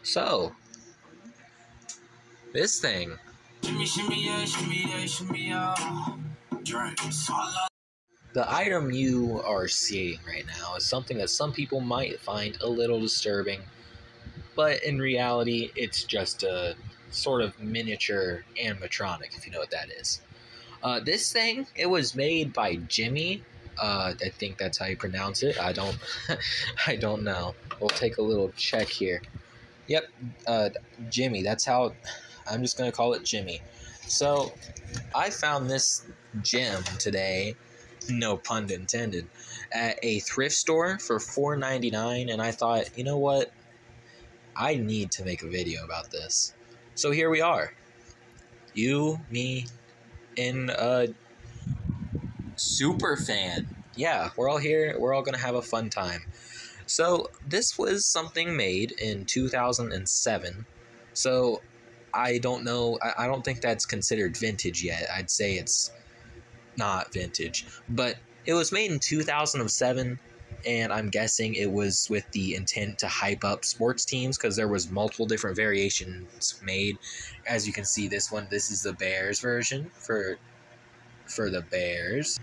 So, this thing. The item you are seeing right now is something that some people might find a little disturbing, but in reality, it's just a sort of miniature animatronic, if you know what that is. This thing, it was made by Gemmy. I think that's how you pronounce it. I don't, I don't know. We'll take a little check here. Yep, Gemmy. That's how. I'm just gonna call it Gemmy. So, I found this gem today, no pun intended, at a thrift store for $4.99, and I thought, you know what? I need to make a video about this. So here we are. You, me, and Super Fan. Yeah, we're all here. We're all gonna have a fun time. So this was something made in 2007. So I don't know. I don't think that's considered vintage yet. I'd say it's not vintage, but it was made in 2007, and I'm guessing it was with the intent to hype up sports teams because there was multiple different variations made. As you can see, this is the Bears version for the Bears.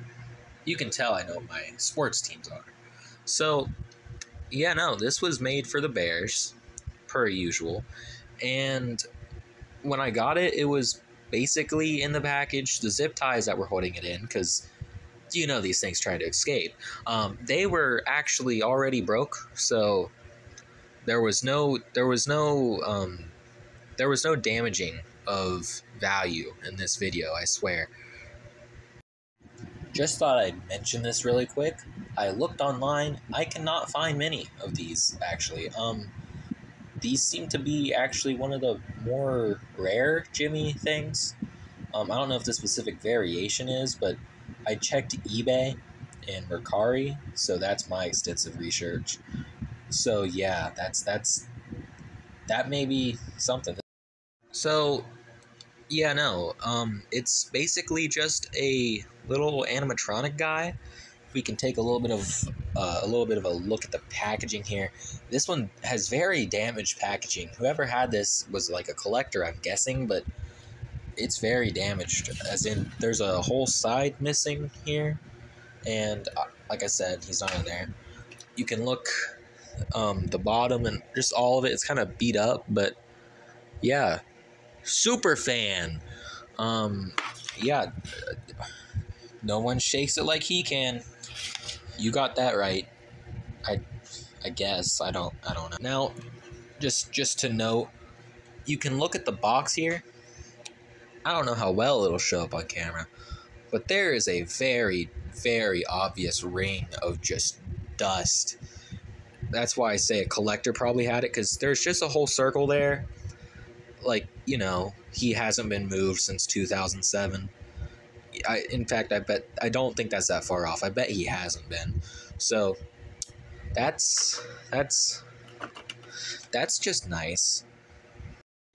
You can tell I know what my sports teams are. So yeah, no, this was made for the Bears, per usual, and when I got it, it was basically in the package. The zip ties that were holding it in, because you know these things try to escape, they were actually already broke, so there was no damaging of value in this video, I swear. Just thought I'd mention this really quick. I looked online. I cannot find many of these, actually. These seem to be actually one of the more rare Gemmy things. I don't know if the specific variation is, but I checked eBay and Mercari, so that's my extensive research. So yeah, that may be something. So yeah, no, it's basically just a little animatronic guy. We can take a little bit of a look at the packaging here. This one has very damaged packaging. Whoever had this was like a collector, I'm guessing, but it's very damaged. As in, there's a whole side missing here, and like I said, he's not in there. You can look the bottom and just all of it. It's kind of beat up, but yeah, Super Fan. Yeah, no one shakes it like he can. You got that right. I guess. I don't know. Now, just to note, you can look at the box here. I don't know how well it'll show up on camera, but there is a very, very obvious ring of just dust. That's why I say a collector probably had it, because there's just a whole circle there. Like, you know, he hasn't been moved since 2007. In fact, I don't think that's that far off. I bet he hasn't been. So that's just nice.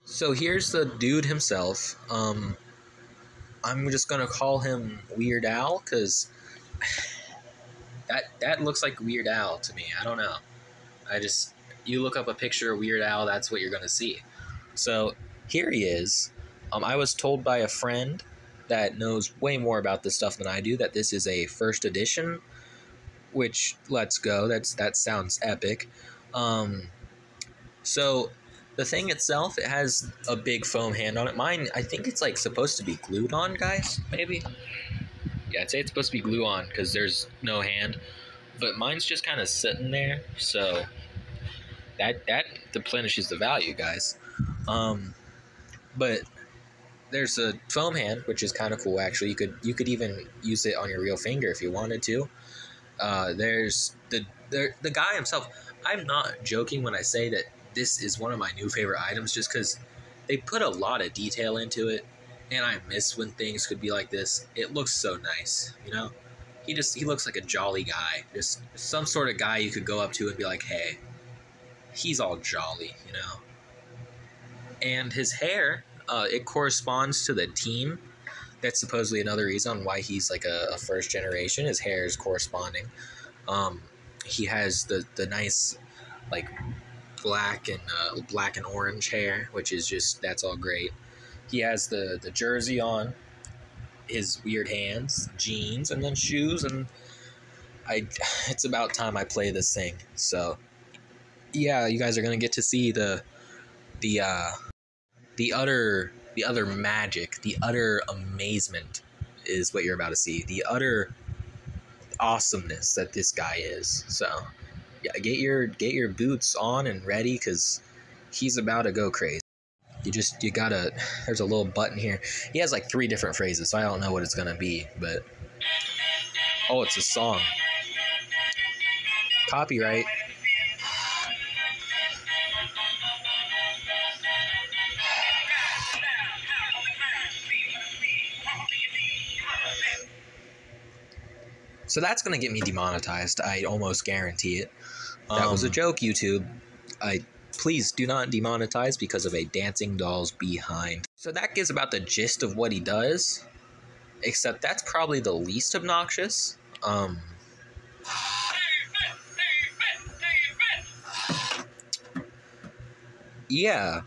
So here's the dude himself. I'm just gonna call him Weird Al, because that looks like Weird Al to me. I don't know. You look up a picture of Weird Al, that's what you're gonna see. So here he is. I was told by a friend that knows way more about this stuff than I do that this is a first edition, which, let's go. That sounds epic. So the thing itself, it has a big foam hand on it. Mine, I think it's like supposed to be glued on, guys, maybe? Yeah, I'd say it's supposed to be glue on because there's no hand, but mine's just kind of sitting there, so that deplenishes the value, guys. But there's a foam hand, which is kind of cool, actually. You could even use it on your real finger if you wanted to. There's the guy himself. I'm not joking when I say that this is one of my new favorite items, just because they put a lot of detail into it, and I miss when things could be like this. It looks so nice, you know? He looks like a jolly guy. Just some sort of guy you could go up to and be like, hey, he's all jolly, you know? And his hair, it corresponds to the team. That's supposedly another reason why he's like a first generation. His hair is corresponding. He has the nice, like, black and orange hair, which is just, that's all great. He has the jersey on, his weird hands, jeans, and then shoes, and it's about time I play this thing. So yeah, you guys are gonna get to see the utter magic, the utter amazement is what you're about to see. The utter awesomeness that this guy is. So yeah, get your boots on and ready, because he's about to go crazy. You gotta, there's a little button here. He has like 3 different phrases, so I don't know what it's gonna be, but oh, it's a song. Copyright. So that's gonna get me demonetized. I almost guarantee it. That was a joke, YouTube. Please do not demonetize because of a dancing doll's behind. So that gives about the gist of what he does, except that's probably the least obnoxious. Yeah.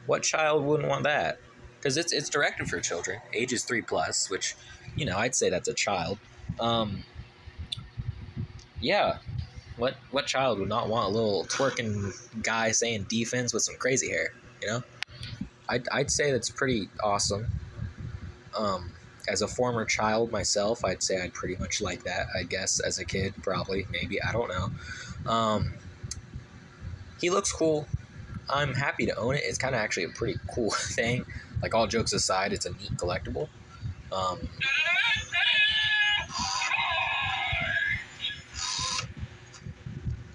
What child wouldn't want that? Because it's directed for children, ages 3+, which, you know, I'd say that's a child. Yeah. What child would not want a little twerking guy saying defense with some crazy hair, you know? I'd say that's pretty awesome. As a former child myself, I'd say I'd pretty much like that, I guess, as a kid, probably, maybe, I don't know. He looks cool. I'm happy to own it. It's kind of actually a pretty cool thing. Like, all jokes aside, it's a neat collectible.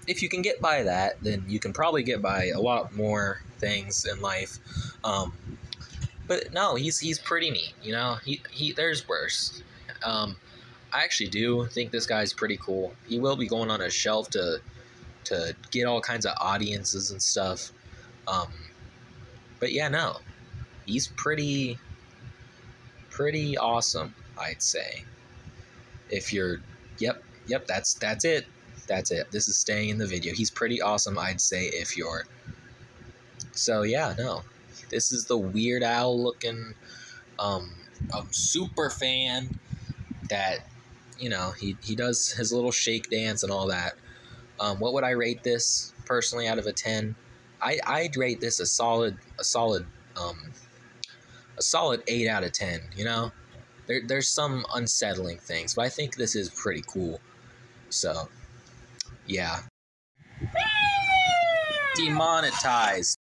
If you can get by that, then you can probably get by a lot more things in life. But no, he's pretty neat, you know? There's worse. I actually do think this guy's pretty cool. He will be going on a shelf to get all kinds of audiences and stuff. But yeah, no. He's pretty awesome, I'd say. If you're yep, that's it. That's it. This is staying in the video. He's pretty awesome, I'd say, if you're... So yeah, no. This is the Weird Al looking super fan that, you know, he does his little shake dance and all that. What would I rate this personally out of a 10? I'd rate this a solid 8 out of 10, you know? There's some unsettling things, but I think this is pretty cool. So yeah. Demonetized.